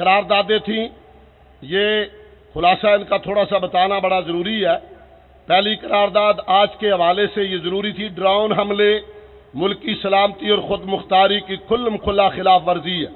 قراردادیں تھیں، یہ خلاصہ ان کا تھوڑا سا بتانا بڑا ضروری ہے۔ پہلی قرارداد آج کے حوالے سے یہ ضروری تھی، ڈرون حملے ملکی سلامتی اور خود مختاری کی کھلم کھلا خلاف ورزی ہے۔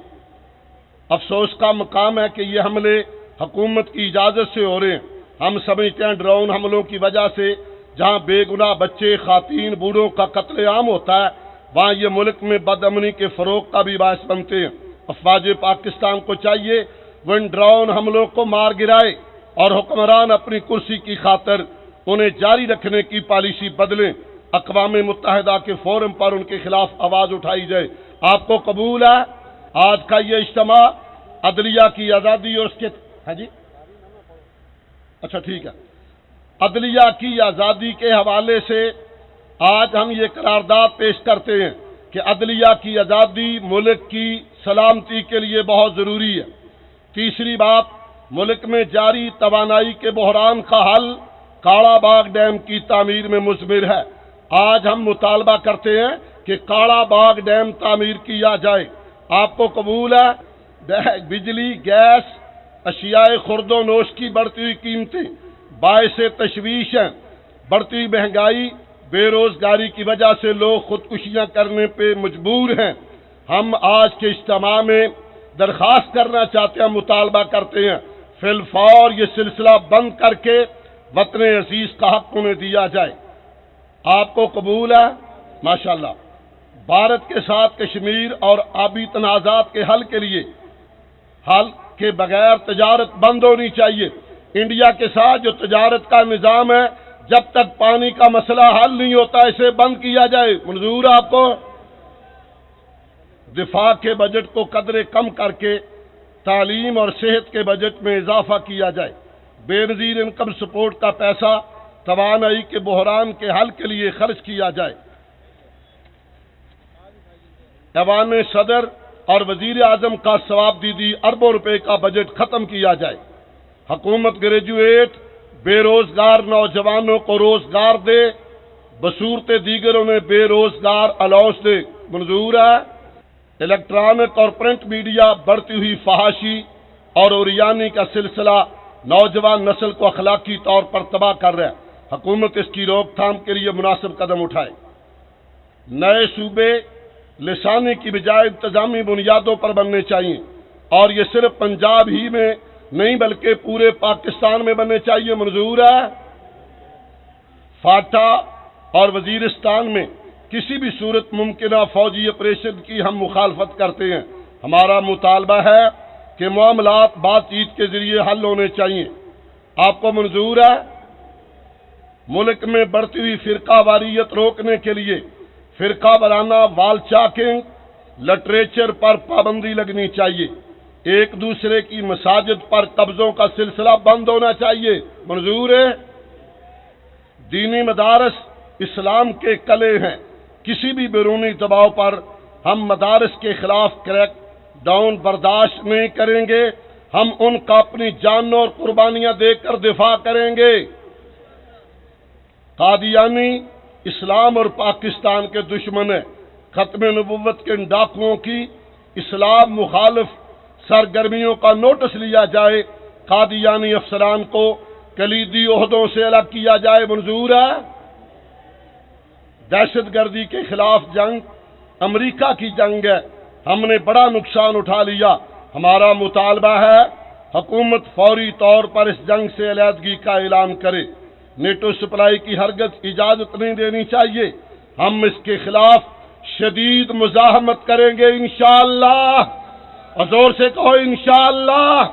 افسوس کا مقام ہے کہ یہ حملے حکومت کی اجازت سے ہو رہے ہیں۔ ہم سمجھتے ہیں ڈرون حملوں کی وجہ سے جہاں بے گناہ بچے، خواتین، بوڑھوں کا قتل عام ہوتا ہے، وہاں یہ ملک میں بد امنی کے فروغ کا بھی باعث بنتے ہیں۔ افواج پاکستان کو چاہیے وہ ان ڈرون حملوں کو مار گرائے اور حکمران اپنی کرسی کی خاطر انہیں جاری رکھنے کی پالیسی بدلیں۔ اقوام متحدہ کے فورم پر ان کے خلاف آواز اٹھائی جائے۔ آپ کو قبول ہے آج کا یہ اجتماع عدلیہ کی آزادی اور اس کے جی اچھا ٹھیک ہے، عدلیہ کی آزادی کے حوالے سے آج ہم یہ قرارداد پیش کرتے ہیں کہ عدلیہ کی آزادی ملک کی سلامتی کے لیے بہت ضروری ہے۔ تیسری بات، ملک میں جاری توانائی کے بحران کا حل کاڑا باغ ڈیم کی تعمیر میں مضمر ہے۔ آج ہم مطالبہ کرتے ہیں کہ کاڑا باغ ڈیم تعمیر کیا جائے۔ آپ کو قبول ہے؟ بجلی، گیس، اشیاء خرد و نوش کی بڑھتی ہوئی قیمتیں باعث تشویش ہیں۔ بڑھتی ہوئی مہنگائی، بے روزگاری کی وجہ سے لوگ خودکشیاں کرنے پہ مجبور ہیں۔ ہم آج کے اجتماع میں درخواست کرنا چاہتے ہیں، مطالبہ کرتے ہیں فی الفور یہ سلسلہ بند کر کے وطن عزیز کا حق انہیں دیا جائے۔ آپ کو قبول ہے؟ ماشاءاللہ۔ بھارت کے ساتھ کشمیر اور آبی تنازعات کے حل کے لیے حل کے بغیر تجارت بند ہونی چاہیے۔ انڈیا کے ساتھ جو تجارت کا نظام ہے، جب تک پانی کا مسئلہ حل نہیں ہوتا اسے بند کیا جائے۔ منظور آپ کو؟ دفاع کے بجٹ کو قدرے کم کر کے تعلیم اور صحت کے بجٹ میں اضافہ کیا جائے۔ بے نظیر انکم سپورٹ کا پیسہ توانائی کے بحران کے حل کے لیے خرچ کیا جائے۔ ایوان صدر اور وزیر اعظم کا ثواب دیدی اربوں روپے کا بجٹ ختم کیا جائے۔ حکومت گریجویٹ بے روزگار نوجوانوں کو روزگار دے، بصورت دیگر انہیں بے روزگار الاؤنس دے۔ منظور ہے؟ الیکٹرانک اور پرنٹ میڈیا بڑھتی ہوئی فحاشی اور اوریانی کا سلسلہ نوجوان نسل کو اخلاقی طور پر تباہ کر رہا ہے۔ حکومت اس کی روک تھام کے لیے مناسب قدم اٹھائے۔ نئے صوبے لسانی کی بجائے انتظامی بنیادوں پر بننے چاہیے، اور یہ صرف پنجاب ہی میں نہیں بلکہ پورے پاکستان میں بننے چاہیے۔ منظور ہے؟ فاٹا اور وزیرستان میں کسی بھی صورت ممکنہ فوجی آپریشن کی ہم مخالفت کرتے ہیں۔ ہمارا مطالبہ ہے کہ معاملات بات چیت کے ذریعے حل ہونے چاہیے۔ آپ کو منظور ہے؟ ملک میں بڑھتی ہوئی فرقہ واریت روکنے کے لیے فرقہ وارانہ وال چاکنگ، لٹریچر پر پابندی لگنی چاہیے۔ ایک دوسرے کی مساجد پر قبضوں کا سلسلہ بند ہونا چاہیے۔ منظور ہے؟ دینی مدارس اسلام کے قلعے ہیں، کسی بھی بیرونی دباؤ پر ہم مدارس کے خلاف کریک ڈاؤن برداشت نہیں کریں گے۔ ہم ان کا اپنی جانوں اور قربانیاں دے کر دفاع کریں گے۔ قادیانی اسلام اور پاکستان کے دشمن ہیں۔ ختم نبوت کے ان ڈاکوؤں کی اسلام مخالف سرگرمیوں کا نوٹس لیا جائے۔ قادیانی افسران کو کلیدی عہدوں سے الگ کیا جائے۔ منظور ہے؟ دہشت گردی کے خلاف جنگ امریکہ کی جنگ ہے، ہم نے بڑا نقصان اٹھا لیا۔ ہمارا مطالبہ ہے حکومت فوری طور پر اس جنگ سے علیحدگی کا اعلان کرے۔ نیٹو سپلائی کی ہرگز اجازت نہیں دینی چاہیے۔ ہم اس کے خلاف شدید مزاحمت کریں گے انشاءاللہ۔ اور زور سے کہو انشاءاللہ۔